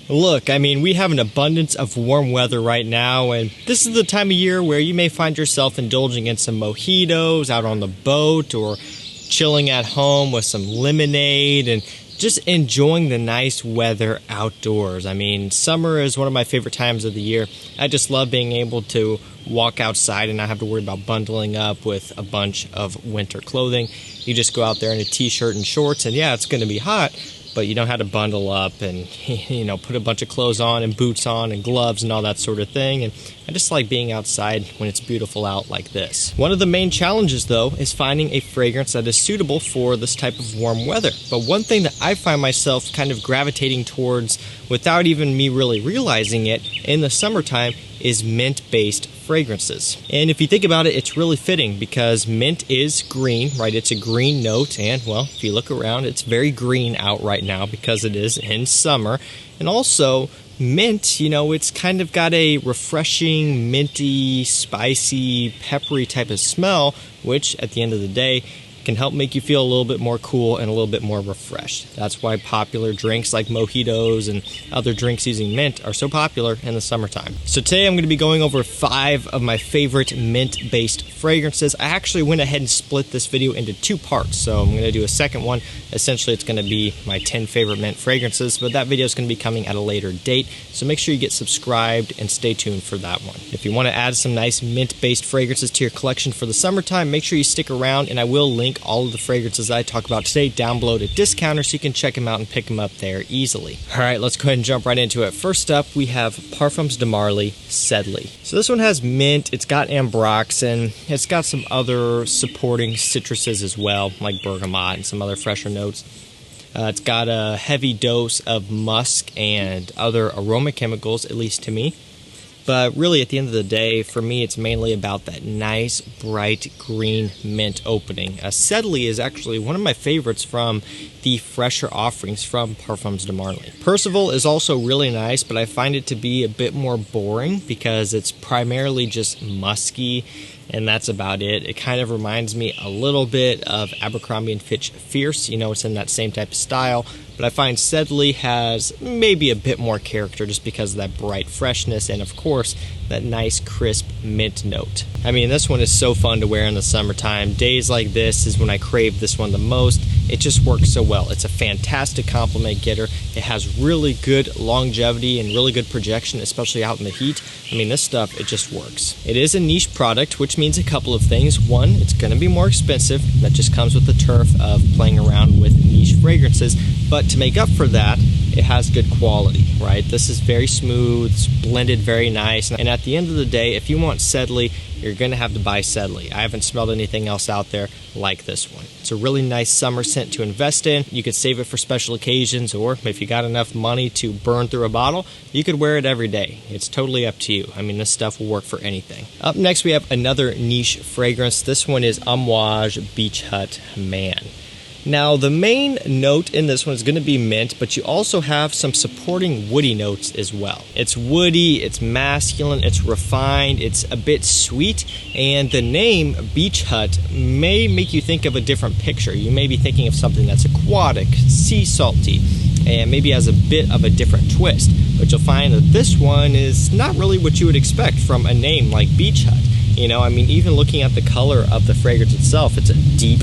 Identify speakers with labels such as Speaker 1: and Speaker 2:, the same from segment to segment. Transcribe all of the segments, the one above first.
Speaker 1: Look, I mean, we have an abundance of warm weather right now, and this is the time of year where you may find yourself indulging in some mojitos out on the boat or chilling at home with some lemonade and just enjoying the nice weather outdoors. I mean, summer is one of my favorite times of the year. I just love being able to walk outside and not have to worry about bundling up with a bunch of winter clothing. You just go out there in a t-shirt and shorts, and yeah, it's going to be hot, but you don't have to bundle up and, you know, put a bunch of clothes on and boots on and gloves and all that sort of thing. And I just like being outside when it's beautiful out like this. One of the main challenges, though, is finding a fragrance that is suitable for this type of warm weather. But one thing that I find myself kind of gravitating towards without even me really realizing it in the summertime is mint-based fragrances. And if you think about it, it's really fitting because mint is green, right? It's a green note, and well, if you look around, it's very green out right now because it is in summer. And also, mint, you know, it's kind of got a refreshing, minty, spicy, peppery type of smell, which at the end of the day can help make you feel a little bit more cool and a little bit more refreshed. That's why popular drinks like mojitos and other drinks using mint are so popular in the summertime. So today I'm going to be going over 5 of my favorite mint-based fragrances. I actually went ahead and split this video into 2 parts, so I'm going to do a second one. Essentially, it's going to be my 10 favorite mint fragrances, but that video is going to be coming at a later date, so make sure you get subscribed and stay tuned for that one. If you want to add some nice mint-based fragrances to your collection for the summertime, make sure you stick around, and I will link all of the fragrances I talk about today down below to Discounter so you can check them out and pick them up there easily. Alright, let's go ahead and jump right into it. First up, we have Parfums de Marly Sedley. So this one has mint, it's got ambrox, and it's got some other supporting citruses as well, like bergamot and some other fresher notes. It's got a heavy dose of musk and other aroma chemicals, at least to me. But really, at the end of the day, for me, it's mainly about that nice, bright green mint opening. Sedley is actually one of my favorites from the fresher offerings from Parfums de Marly. Percival is also really nice, but I find it to be a bit more boring because it's primarily just musky, and that's about it. It kind of reminds me a little bit of Abercrombie & Fitch Fierce. You know, it's in that same type of style. But I find Sedley has maybe a bit more character just because of that bright freshness and, of course, that nice crisp mint note. I mean, this one is so fun to wear in the summertime. Days like this is when I crave this one the most. It just works so well. It's a fantastic compliment getter. It has really good longevity and really good projection, especially out in the heat. I mean, this stuff, it just works. It is a niche product, which means a couple of things. One, it's going to be more expensive. That just comes with the turf of playing around with niche fragrances. But to make up for that, it has good quality, right? This is very smooth, it's blended very nice. And at the end of the day, if you want Sedley, you're going to have to buy Sedley. I haven't smelled anything else out there like this one. It's a really nice summer scent to invest in. You could save it for special occasions, or if you got enough money to burn through a bottle, you could wear it every day. It's totally up to you. I mean, this stuff will work for anything. Up next, we have another niche fragrance. This one is Amouage Beach Hut Man. Now, the main note in this one is going to be mint, but you also have some supporting woody notes as well. It's woody, it's masculine, it's refined, it's a bit sweet, and the name Beach Hut may make you think of a different picture. You may be thinking of something that's aquatic, sea salty, and maybe has a bit of a different twist. But you'll find that this one is not really what you would expect from a name like Beach Hut. You know, I mean, even looking at the color of the fragrance itself, it's a deep,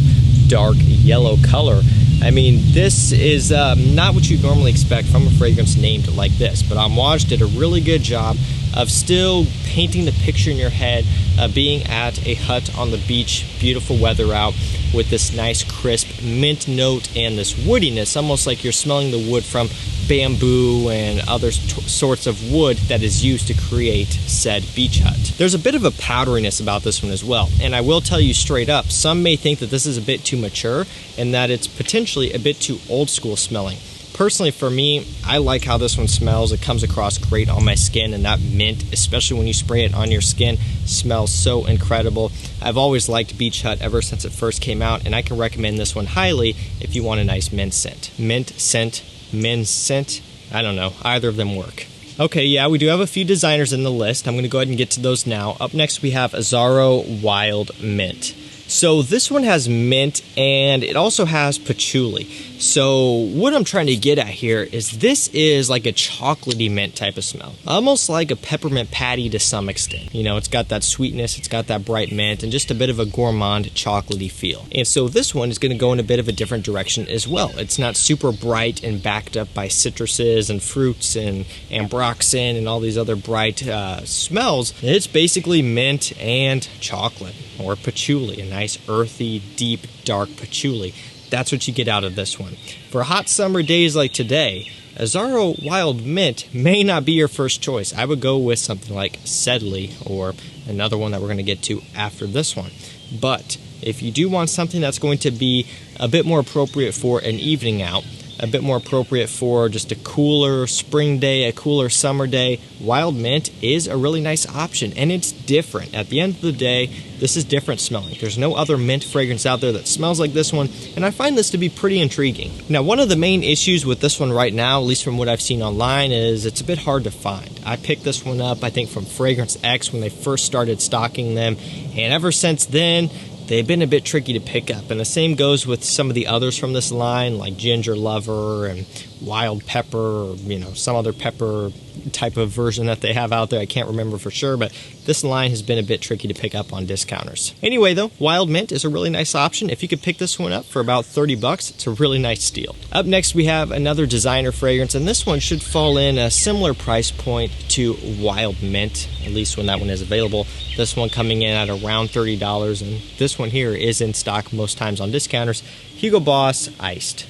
Speaker 1: dark yellow color. I mean, this is not what you'd normally expect from a fragrance named like this, but Amouage did a really good job of still painting the picture in your head of being at a hut on the beach, beautiful weather out, with this nice crisp mint note and this woodiness, almost like you're smelling the wood from bamboo and other sorts of wood that is used to create said beach hut. There's a bit of a powderiness about this one as well, and I will tell you straight up, some may think that this is a bit too mature and that it's potentially a bit too old school smelling. Personally, for me, I like how this one smells. It comes across great on my skin, and that mint, especially when you spray it on your skin, smells so incredible. I've always liked Beach Hut ever since it first came out, and I can recommend this one highly if you want a nice mint scent. Mint scent, men's scent, I don't know, either of them work. Okay, yeah, we do have a few designers in the list. I'm going to go ahead and get to those now. Up next, we have Azzaro Wild Mint. So this one has mint, and it also has patchouli. So what I'm trying to get at here is this is like a chocolatey mint type of smell. Almost like a peppermint patty to some extent. You know, it's got that sweetness, it's got that bright mint, and just a bit of a gourmand chocolatey feel. And so this one is going to go in a bit of a different direction as well. It's not super bright and backed up by citruses and fruits and ambroxan and all these other bright smells. It's basically mint and chocolate, or patchouli, a nice earthy, deep, dark patchouli. That's what you get out of this one. For hot summer days like today, Azzaro Wild Mint may not be your first choice. I would go with something like Sedley, or another one that we're going to get to after this one. But if you do want something that's going to be a bit more appropriate for an evening out, a bit more appropriate for just a cooler spring day, a cooler summer day, Wild Mint is a really nice option, and it's different. At the end of the day, this is different smelling. There's no other mint fragrance out there that smells like this one, and I find this to be pretty intriguing. Now, one of the main issues with this one right now, at least from what I've seen online, is it's a bit hard to find. I picked this one up, I think, from Fragrance X when they first started stocking them, and ever since then, they've been a bit tricky to pick up, and the same goes with some of the others from this line, like Ginger Lover and Wild Pepper, or, you know, some other pepper type of version that they have out there. I can't remember for sure, but this line has been a bit tricky to pick up on discounters. Anyway, though, Wild Mint is a really nice option. If you could pick this one up for about 30 bucks, it's a really nice steal. Up next, we have another designer fragrance, and this one should fall in a similar price point to Wild Mint, at least when that one is available. This one coming in at around $30, and this one here is in stock most times on discounters. Hugo Boss Iced.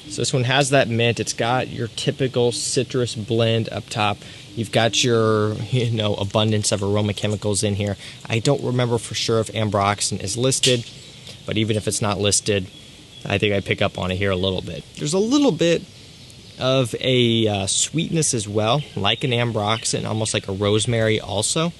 Speaker 1: So this one has that mint. It's got your typical citrus blend up top. You've got your, you know, abundance of aroma chemicals in here. I don't remember for sure if ambroxan is listed, but even if it's not listed, I think I pick up on it here a little bit. There's a little bit of a sweetness as well, like an ambroxan, almost like a rosemary also.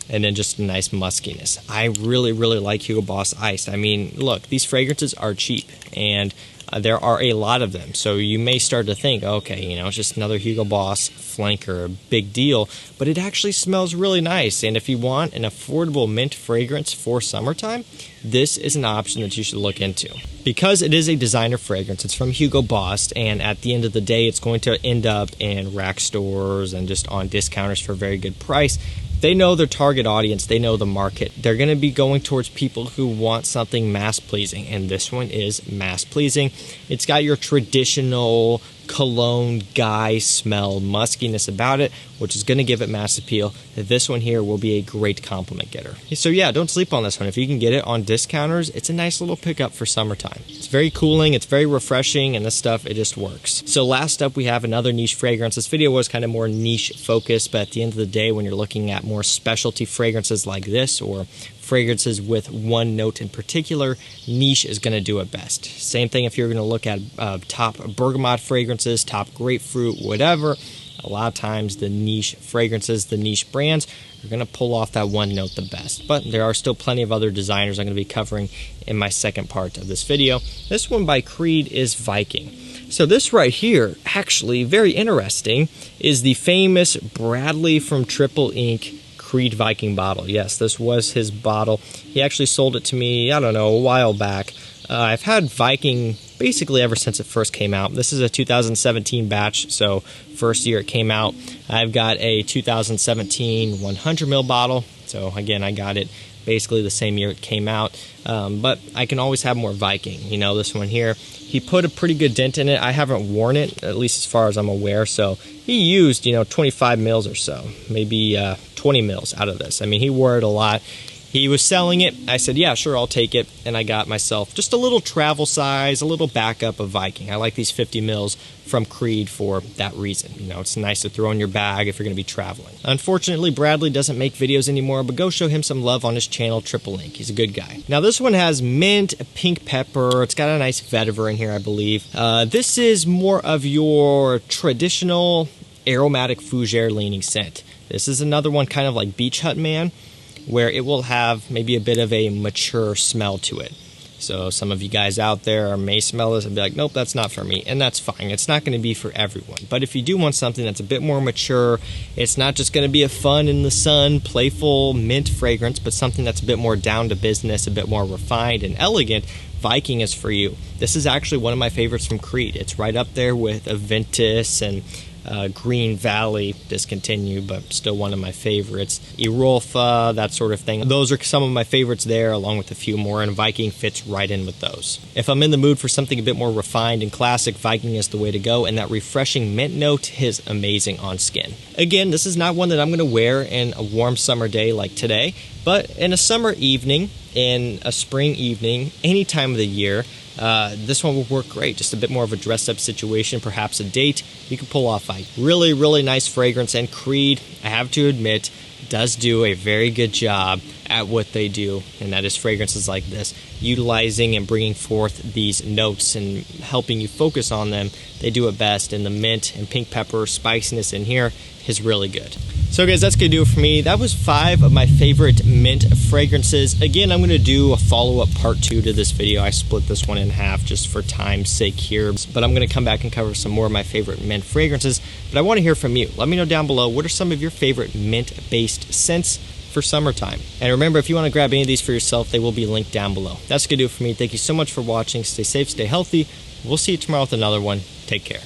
Speaker 1: And then just a nice muskiness. I really, really like Hugo Boss Iced. I mean, look, these fragrances are cheap, and there are a lot of them. So you may start to think, okay, you know, it's just another Hugo Boss flanker, big deal. But it actually smells really nice. And if you want an affordable mint fragrance for summertime, this is an option that you should look into. Because it is a designer fragrance, it's from Hugo Boss, and at the end of the day, it's going to end up in rack stores and just on discounters for a very good price. They know their target audience, they know the market. They're going to be going towards people who want something mass-pleasing, and this one is mass-pleasing. It's got your traditional cologne guy smell muskiness about it, which is going to give it mass appeal. This one here will be a great compliment getter. So yeah, don't sleep on this one. If you can get it on discounters, it's a nice little pickup for summertime. It's very cooling, it's very refreshing, and this stuff, it just works. So last up, we have another niche fragrance. This video was kind of more niche focused, but at the end of the day, when you're looking at more specialty fragrances like this, or fragrances with one note in particular, niche is going to do it best. Same thing if you're going to look at top bergamot fragrances, top grapefruit, whatever. A lot of times the niche fragrances, the niche brands, are going to pull off that one note the best. But there are still plenty of other designers I'm going to be covering in my second part of this video. This one by Creed is Viking. So this right here, actually very interesting, is the famous Bradley from Triple Ink Creed Viking bottle. Yes, this was his bottle. He actually sold it to me, I don't know, a while back. I've had Viking basically ever since it first came out. This is a 2017 batch, so first year it came out. I've got a 2017 100 ml bottle, so again, I got it basically the same year it came out, but I can always have more Viking. You know, this one here, he put a pretty good dent in it. I haven't worn it, at least as far as I'm aware, so he used, you know, 25 mils or so, maybe 20 mils out of this. I mean, he wore it a lot. He was selling it. I said, yeah, sure, I'll take it. And I got myself just a little travel size, a little backup of Viking. I like these 50 mils from Creed for that reason. You know, it's nice to throw in your bag if you're going to be traveling. Unfortunately, Bradley doesn't make videos anymore, but go show him some love on his channel, Triple Ink. He's a good guy. Now, this one has mint, pink pepper. It's got a nice vetiver in here, I believe. This is more of your traditional aromatic fougere leaning scent. This is another one kind of like Beach Hut Man, where it will have maybe a bit of a mature smell to it. So some of you guys out there may smell this and be like, nope, that's not for me. And that's fine. It's not going to be for everyone. But if you do want something that's a bit more mature, it's not just going to be a fun in the sun, playful mint fragrance, but something that's a bit more down to business, a bit more refined and elegant, Viking is for you. This is actually one of my favorites from Creed. It's right up there with Aventus and Green Valley, discontinued, but still one of my favorites. Erolfa, that sort of thing. Those are some of my favorites there, along with a few more, and Viking fits right in with those. If I'm in the mood for something a bit more refined and classic, Viking is the way to go, and that refreshing mint note is amazing on skin. Again, this is not one that I'm going to wear in a warm summer day like today, but in a summer evening, in a spring evening, any time of the year, this one will work great. Just a bit more of a dress-up situation, perhaps a date. You can pull off Viking. Really, really nice fragrance, and Creed, I have to admit, does do a very good job at what they do, and that is fragrances like this, utilizing and bringing forth these notes and helping you focus on them. They do it best, and the mint and pink pepper spiciness in here is really good. So guys, that's going to do it for me. That was 5 of my favorite mint fragrances. Again, I'm going to do a follow-up part 2 to this video. I split this one in half just for time's sake here, but I'm going to come back and cover some more of my favorite mint fragrances. But I want to hear from you. Let me know down below, what are some of your favorite mint-based scents for summertime? And remember, if you want to grab any of these for yourself, they will be linked down below. That's going to do it for me. Thank you so much for watching. Stay safe, stay healthy. We'll see you tomorrow with another one. Take care.